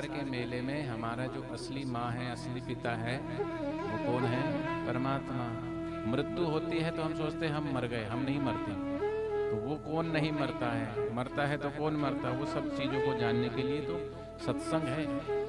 के मेले में हमारा जो असली माँ है, असली पिता है, वो कौन है? परमात्मा। मृत्यु होती है तो हम सोचते हैं हम मर गए, हम नहीं मरते। तो वो कौन नहीं मरता है? मरता है तो कौन मरता है? वो सब चीज़ों को जानने के लिए तो सत्संग है।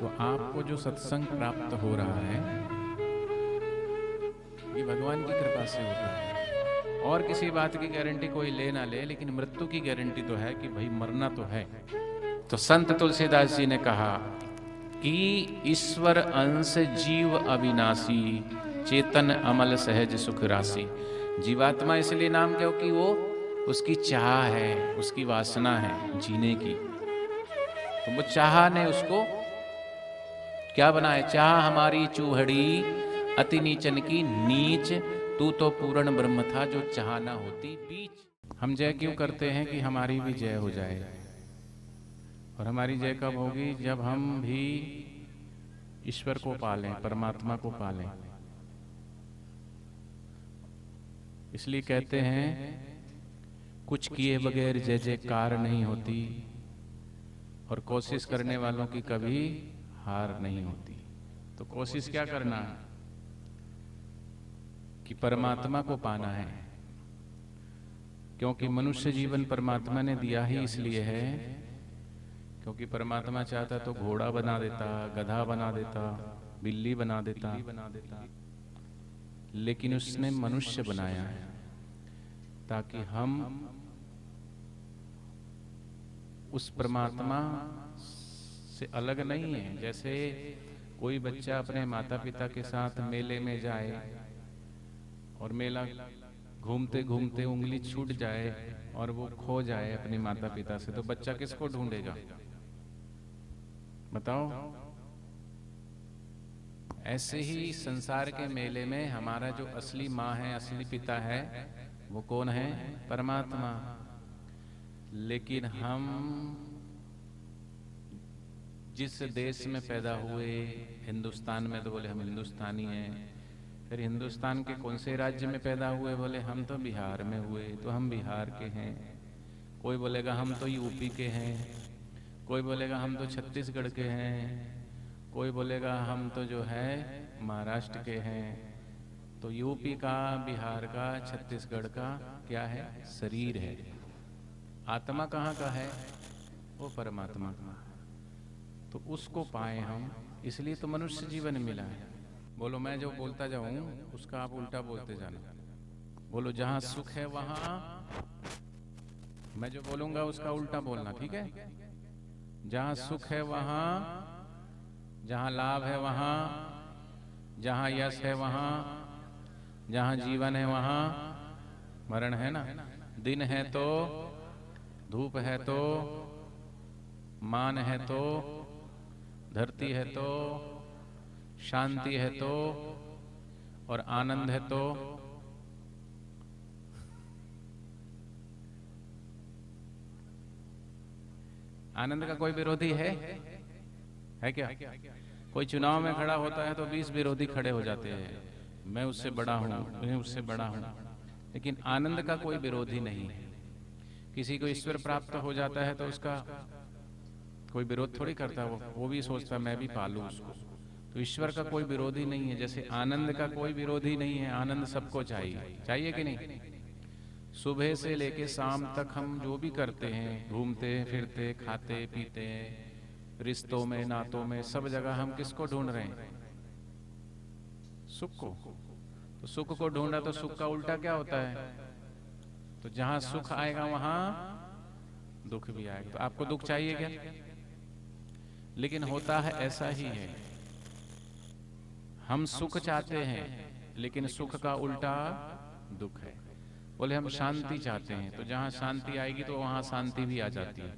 तो आपको जो सत्संग प्राप्त हो रहा है ये भगवान की कृपा से होता है। और किसी बात की गारंटी कोई ले ना ले, लेकिन मृत्यु की गारंटी तो है कि भाई मरना तो है। तो संत तुलसीदास जी ने कहा कि ईश्वर अंश जीव अविनाशी, चेतन अमल सहज सुख राशि। जीवात्मा इसलिए नाम क्योंकि वो उसकी चाह है, उसकी वासना है जीने की। तो वो चाह ने उसको क्या बनाए? चाह हमारी चूहड़ी अति नीचन की नीच, तू तो पूर्ण ब्रह्म था जो चाह ना होती बीच। हम जय क्यों करते हैं? कि हमारी भी जय हो जाए। और हमारी जय कब होगी? जब हम भी ईश्वर को पालें, परमात्मा को पालें। इसलिए कहते हैं कुछ किए बगैर जय जयकार नहीं होती, और कोशिश करने वालों की कभी हार नहीं होती। तो कोशिश क्या करना है? कि परमात्मा को पाना है। क्योंकि मनुष्य जीवन परमात्मा ने दिया ही इसलिए है क्योंकि परमात्मा चाहता तो घोड़ा बना देता, गधा बना देता, बिल्ली बना देता, लेकिन उसने मनुष्य बनाया है ताकि हम उस परमात्मा से अलग नहीं है। जैसे कोई बच्चा अपने माता पिता के साथ मेले में जाए और मेला घूमते घूमते उंगली छूट जाए और वो खो जाए अपने माता पिता से, तो बच्चा किसको ढूंढेगा? बताओ। ऐसे ही संसार के मेले में हमारा जो असली माँ है, असली पिता है, वो कौन है? परमात्मा। लेकिन हम जिस देश में पैदा हुए, हिंदुस्तान में, तो बोले हम हिंदुस्तानी हैं। फिर हिंदुस्तान के कौन से राज्य में पैदा हुए? बोले हम तो बिहार में हुए, तो हम बिहार के हैं। कोई बोलेगा हम तो यूपी के हैं, कोई बोलेगा हम तो छत्तीसगढ़ के हैं, कोई बोलेगा हम तो जो है महाराष्ट्र के हैं। तो यूपी का, बिहार का, छत्तीसगढ़ का क्या है? शरीर है। आत्मा कहाँ का है? वो परमात्मा का। तो उसको पाए हम, इसलिए तो मनुष्य जीवन मिला है। बोलो, मैं जो बोलता जाऊं उसका आप उल्टा बोलते जाना। बोलो, जहां सुख है वहां, मैं जो बोलूंगा उसका उल्टा बोलना, ठीक है? जहां सुख है वहां, जहां लाभ है वहां, जहां यश है वहां, जहां जीवन है वहां मरण है ना। दिन है तो धूप है, तो मान है, तो धरती है, तो शांति है, तो और आनंद है, तो आनंद का कोई विरोधी है क्या? कोई चुनाव में खड़ा होता है तो 20 विरोधी खड़े हो जाते हैं, मैं उससे बड़ा हूं, मैं उससे बड़ा हूं। लेकिन आनंद का कोई विरोधी नहीं है। किसी को ईश्वर प्राप्त हो जाता है तो उसका कोई विरोध थोड़ी करता, वो भी सोचता मैं भी पालूं उसको। तो ईश्वर का कोई विरोधी नहीं है, जैसे आनंद का कोई विरोधी नहीं है। आनंद सबको चाहिए, चाहिए कि नहीं? सुबह से लेके शाम तक हम जो भी करते हैं, घूमते फिरते, खाते पीते, रिश्तों में, नातों में, सब जगह हम किसको ढूंढ रहे हैं? सुख को। तो सुख को ढूंढा तो सुख का उल्टा क्या होता है? तो जहां सुख आएगा वहां दुख भी आएगा। तो आपको दुख चाहिए क्या? लेकिन होता है ऐसा ही है, हम सुख चाहते हैं लेकिन सुख का उल्टा दुख है। बोले हम शांति चाहते हैं, तो जहां शांति आएगी तो वहां शांति भी आ जाती है।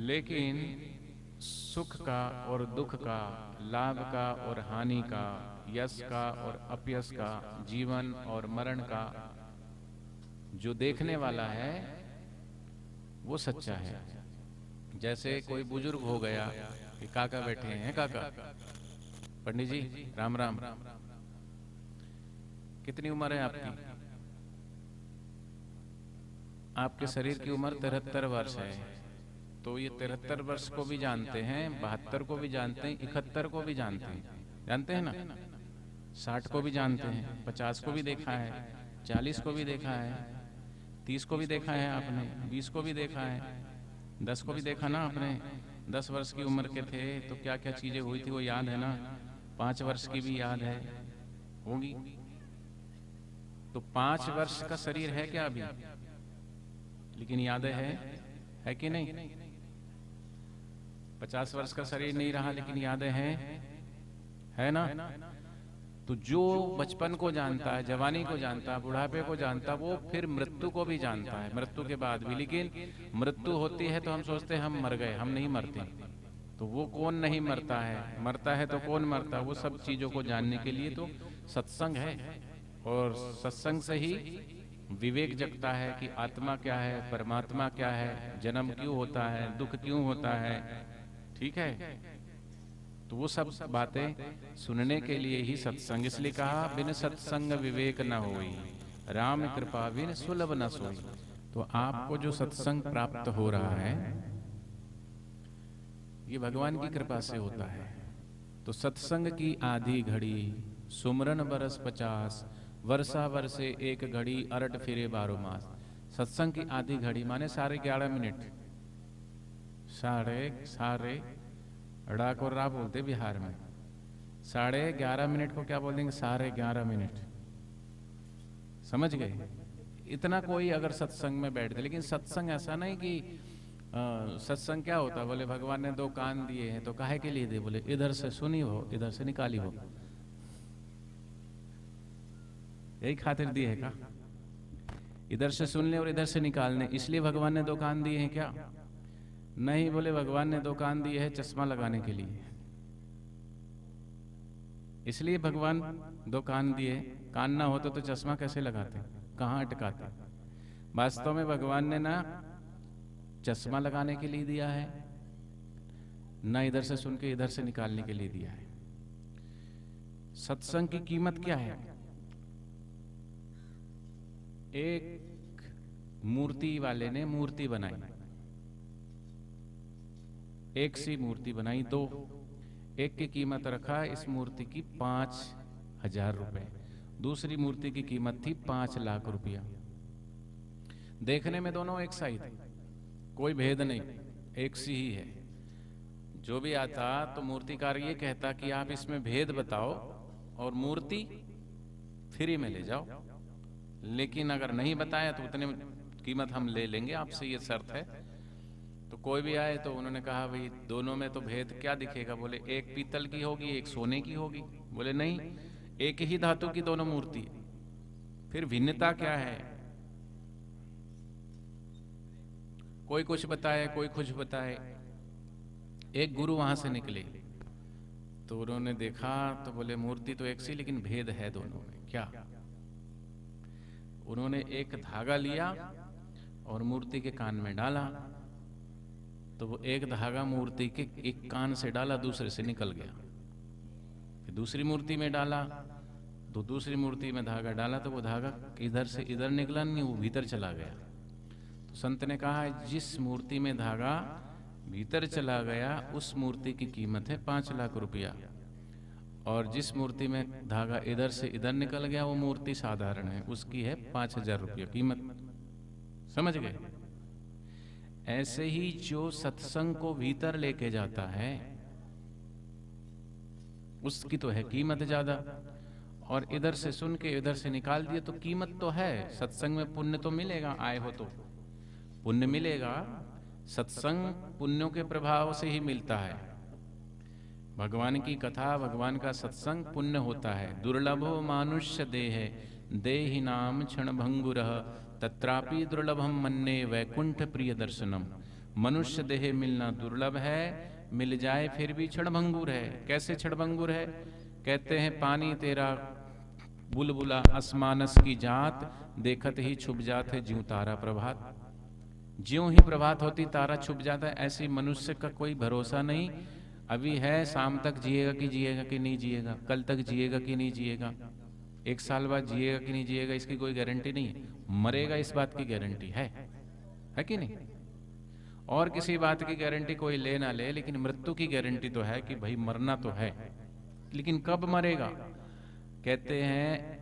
लेकिन सुख का और दुख का, लाभ का और हानि का, यश का और अपयश का, जीवन और मरण का जो देखने वाला है वो सच्चा है। जैसे कोई बुजुर्ग हो गया, कि काका बैठे हैं, काका, पंडित जी राम राम, कितनी उम्र है आपकी? आपके शरीर की उम्र 73 वर्ष है। तो ये 73 वर्ष को भी जानते हैं, 72 को भी जानते हैं, 71 को भी जानते हैं, जानते हैं ना, 60 को भी जानते हैं, 50 को भी देखा है, 40 को भी देखा है, 30 को भी देखा है आपने, 20 को भी देखा है, 10 को भी देखा ना आपने। 10 वर्ष की उम्र के थे तो क्या क्या चीजें हुई थी वो याद है ना, 5 वर्ष की भी याद है होगी। तो 5 वर्ष का शरीर है क्या अभी, लेकिन यादें है कि नहीं। 50 वर्ष का शरीर नहीं रहा लेकिन यादें हैं, है ना। तो जो बचपन को जानता है, जवानी को जानता है, बुढ़ापे को जानता है, वो फिर मृत्यु को भी जानता है, मृत्यु के बाद भी। लेकिन मृत्यु होती है तो हम सोचते हैं हम मर गए, हम नहीं मरते। तो वो कौन नहीं मरता है, मरता है तो कौन मरता है, वो सब चीजों को जानने के लिए तो सत्संग है। और सत्संग से ही विवेक जगता है कि आत्मा क्या है, परमात्मा क्या है, जन्म क्यों होता है, दुख क्यों होता है, ठीक है। तो वो सब बातें सुनने के लिए ही सत्संग, इसलिए कहा बिन सत्संग विवेक न होई, राम कृपा बिन सुलभ न सोई। तो आपको जो सत्संग प्राप्त हो रहा है ये भगवान की कृपा से होता है। तो सत्संग की आधी घड़ी सुमरन बरस 50, वर्षा वर्षे एक घड़ी अरट फिरे 12 मास। सत्संग की आधी घड़ी माने 11:30 मिनट, साढ़े अड़ा को रा बोलते बिहार में। 11:30 मिनट को क्या बोल देंगे, 11:30 मिनट, समझ गए। इतना कोई अगर सत्संग में बैठते, लेकिन सत्संग ऐसा नहीं कि सत्संग क्या होता, बोले भगवान ने 2 कान दिए हैं तो काहे के लिए दे, बोले इधर से सुनी हो इधर से निकाली हो, यही खातिर दिए है का, इधर से सुनने और इधर से निकालने, इसलिए भगवान ने 2 कान दिए हैं क्या, नहीं। बोले भगवान ने 2 कान दिए हैं चश्मा लगाने के लिए, इसलिए भगवान 2 कान दिए। कान ना होते तो चश्मा कैसे लगाते, कहाँ अटकाते। वास्तव में भगवान ने ना चश्मा लगाने के लिए दिया है, ना इधर से सुन के इधर से निकालने के लिए दिया है। सत्संग की कीमत क्या है। एक मूर्ति वाले ने मूर्ति बनाई, एक सी मूर्ति बनाई, 2 एक की कीमत रखा इस मूर्ति की 5,000 रुपए, दूसरी मूर्ति की कीमत थी 5 लाख रुपया। देखने में दोनों एक सा ही थे, कोई भेद नहीं, एक सी ही है। जो भी आता तो मूर्तिकार ये कहता कि आप इसमें भेद बताओ और मूर्ति फ्री में ले जाओ, लेकिन अगर नहीं बताया तो उतने कीमत हम ले लेंगे आपसे, ये शर्त है। तो कोई भी आए तो उन्होंने कहा भाई दोनों में तो भेद क्या दिखेगा, बोले एक पीतल की होगी एक सोने की होगी, बोले नहीं एक ही धातु की दोनों मूर्ति, फिर भिन्नता क्या है। कोई कुछ बताए कोई कुछ बताए। एक गुरु वहां से निकले तो उन्होंने देखा तो बोले मूर्ति तो एक सी लेकिन भेद है दोनों में, क्या। उन्होंने एक धागा लिया और मूर्ति के कान में डाला, तो वो एक धागा मूर्ति के एक कान से डाला दूसरे से निकल गया। फिर दूसरी मूर्ति में डाला तो दूसरी मूर्ति में धागा डाला तो वो धागा इधर से इधर निकला नहीं, वो भीतर चला गया। तो संत ने कहा जिस मूर्ति में धागा भीतर चला गया उस मूर्ति की कीमत है 5 लाख रुपया, और जिस मूर्ति में धागा इधर से इधर निकल गया वो मूर्ति साधारण है, उसकी है 5,000 रुपया कीमत। समझ गए। ऐसे ही जो सत्संग को भीतर लेके जाता है उसकी तो है कीमत ज्यादा, और इधर से सुन के इधर से निकाल दिए तो कीमत तो है। सत्संग में पुण्य तो मिलेगा, आए हो तो पुण्य मिलेगा। सत्संग पुण्यों के प्रभाव से ही मिलता है। भगवान की कथा भगवान का सत्संग पुण्य होता है। दुर्लभो मानुष्य देह देहि नाम क्षण भंगुरः तत्रापि दुर्लभम मन्ने वैकुंठ प्रिय दर्शनम। मनुष्य देह मिलना दुर्लभ है, मिल जाए फिर भी क्षणभंगुर है। कैसे क्षणभंगुर है? कहते हैं पानी तेरा बुलबुला असमानस की जात, देखत ही छुप जात है ज्यों तारा प्रभात। ज्यों ही प्रभात होती तारा छुप जाता है। ऐसी मनुष्य का कोई भरोसा नहीं। अभी है, शाम तक जिएगा कि नहीं जिएगा, कल तक जिएगा कि नहीं जिएगा, 1 साल बाद जिएगा कि नहीं जिएगा, इसकी कोई गारंटी नहीं है। मरेगा इस बात की गारंटी है कि नहीं? और किसी बात की गारंटी कोई ले ना ले, लेकिन मृत्यु की गारंटी तो है कि भाई मरना तो है, लेकिन कब मरेगा? कहते हैं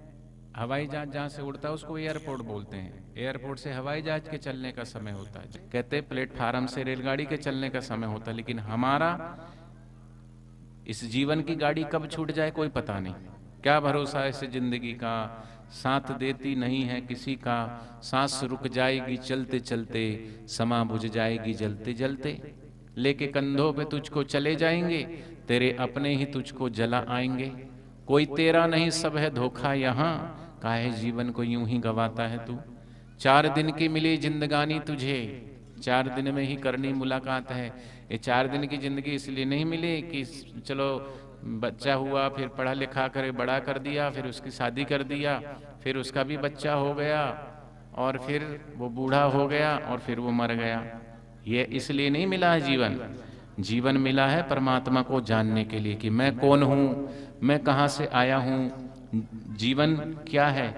हवाई जहाज जहां से उड़ता है उसको एयरपोर्ट बोलते हैं, एयरपोर्ट से हवाई जहाज के चलने का समय होता है। कहते हैं प्लेटफार्म से रेलगाड़ी के चलने का समय होता है, लेकिन हमारा इस जीवन की गाड़ी कब छूट जाए कोई पता नहीं। क्या भरोसा इस जिंदगी का, साथ देती नहीं है किसी का, सांस रुक जाएगी चलते चलते, समा बुझ जाएगी जलते जलते, लेके कंधों पे तुझको चले जाएंगे, तेरे अपने ही तुझको जला आएंगे। कोई तेरा नहीं सब है धोखा यहाँ, काहे जीवन को यूं ही गवाता है तू। 4 दिन की मिली जिंदगानी तुझे, 4 दिन में ही करनी मुलाकात है। ये 4 दिन की जिंदगी इसलिए नहीं मिली कि चलो बच्चा हुआ, फिर पढ़ा लिखा करे बड़ा कर दिया, फिर उसकी शादी कर दिया, फिर उसका भी बच्चा हो गया, और फिर वो बूढ़ा हो गया, और फिर वो मर गया। ये इसलिए नहीं मिला है जीवन। जीवन मिला है परमात्मा को जानने के लिए कि मैं कौन हूँ, मैं कहाँ से आया हूँ, जीवन क्या है,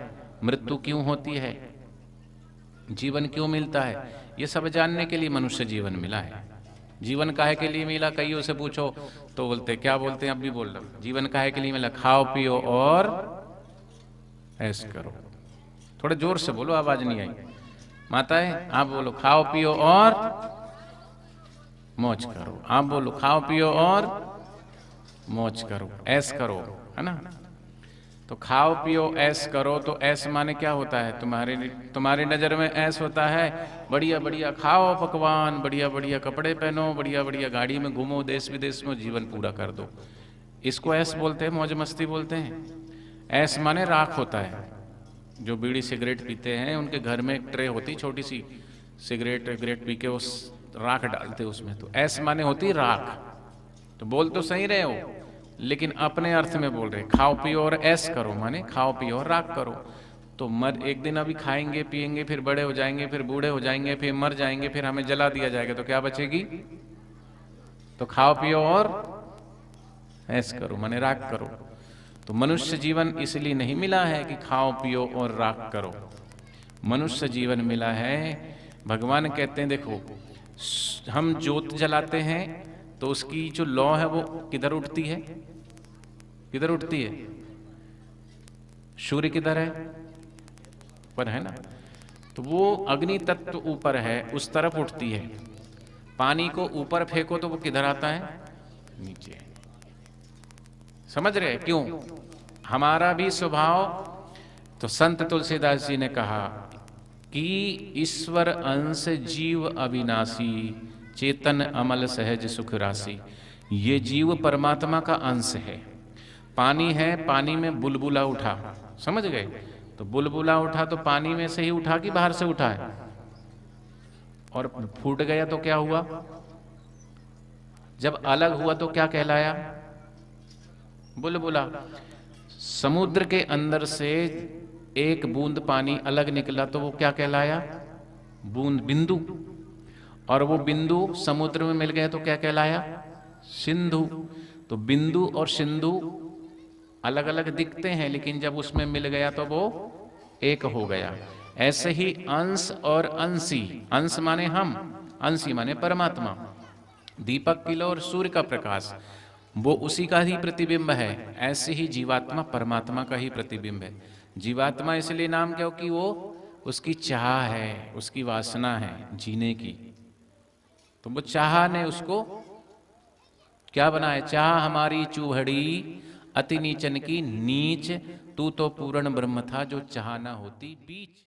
मृत्यु क्यों होती है, जीवन क्यों मिलता है, ये सब जानने के लिए मनुष्य जीवन मिला है। जीवन काहे के लिए मिला, कईयों से पूछो तो बोलते, क्या बोलते हैं, अब भी बोल रहा हूं, जीवन काहे के लिए मिला? खाओ पियो और ऐश करो। थोड़े जोर से बोलो, आवाज नहीं आई। माताएं आप बोलो, खाओ पियो और मौज करो। आप बोलो, खाओ पियो और मौज करो, ऐश करो, है ना। तो खाओ पियो ऐश करो, तो ऐश माने क्या होता है? तुम्हारी नजर में ऐश होता है बढ़िया बढ़िया खाओ पकवान, बढ़िया बढ़िया कपड़े पहनो, बढ़िया बढ़िया गाड़ी में घूमो, देश विदेश में जीवन पूरा कर दो। इसको ऐश बोलते हैं, मौज मस्ती बोलते हैं। ऐश माने राख होता है। जो बीड़ी सिगरेट पीते हैं उनके घर में एक ट्रे होती छोटी सी, सिगरेट पी के उस राख डालते उसमें, तो ऐश माने होती राख। तो बोल तो सही रहे हो, लेकिन अपने अर्थ में बोल रहे। खाओ पियो और ऐश करो माने खाओ पियो और राख करो। तो मर एक दिन अभी खाएंगे पिएंगे, फिर बड़े हो जाएंगे, फिर बूढ़े हो जाएंगे, फिर मर जाएंगे, फिर हमें जला दिया जाएगा, तो क्या बचेगी? तो खाओ पियो और ऐश करो माने राख करो। तो मनुष्य जीवन इसलिए नहीं मिला है कि खाओ पियो और राख करो। मनुष्य जीवन मिला है, भगवान कहते हैं देखो, हम ज्योत जलाते हैं तो उसकी जो लौ है वो किधर उठती है? किधर उठती है? सूर्य किधर है? पर है ना। तो वो अग्नि तत्व ऊपर है, उस तरफ उठती है। पानी को ऊपर फेंको तो वो किधर आता है? नीचे। समझ रहे? क्यों? हमारा भी स्वभाव, तो संत तुलसीदास जी ने कहा कि ईश्वर अंश जीव अविनाशी, चेतन अमल सहज सुख राशि। ये जीव परमात्मा का अंश है। पानी है, पानी में बुलबुला उठा, समझ गए? तो बुलबुला उठा तो पानी में से ही उठा कि बाहर से उठा है? और फूट गया तो क्या हुआ? जब अलग हुआ तो क्या कहलाया? बुलबुला। समुद्र के अंदर से एक बूंद पानी अलग निकला तो वो क्या कहलाया? बूंद, बिंदु। और वो बिंदु समुद्र में मिल गया तो क्या कहलाया? सिंधु। तो बिंदु और सिंधु अलग अलग दिखते हैं, लेकिन जब उसमें मिल गया तो वो एक हो गया। ऐसे ही अंश और अंशी, अंश माने हम, अंशी माने परमात्मा। दीपक की लौ और सूर्य का प्रकाश वो उसी का ही प्रतिबिंब है। ऐसे ही जीवात्मा परमात्मा का ही प्रतिबिंब है। जीवात्मा इसलिए नाम क्योंकि वो उसकी चाह है, उसकी वासना है जीने की। तो वो चाह ने उसको क्या बनाया? चाह हमारी चूहड़ी अति नीचन की नीच, तू तो पूर्ण ब्रह्म था जो चाह ना होती बीच।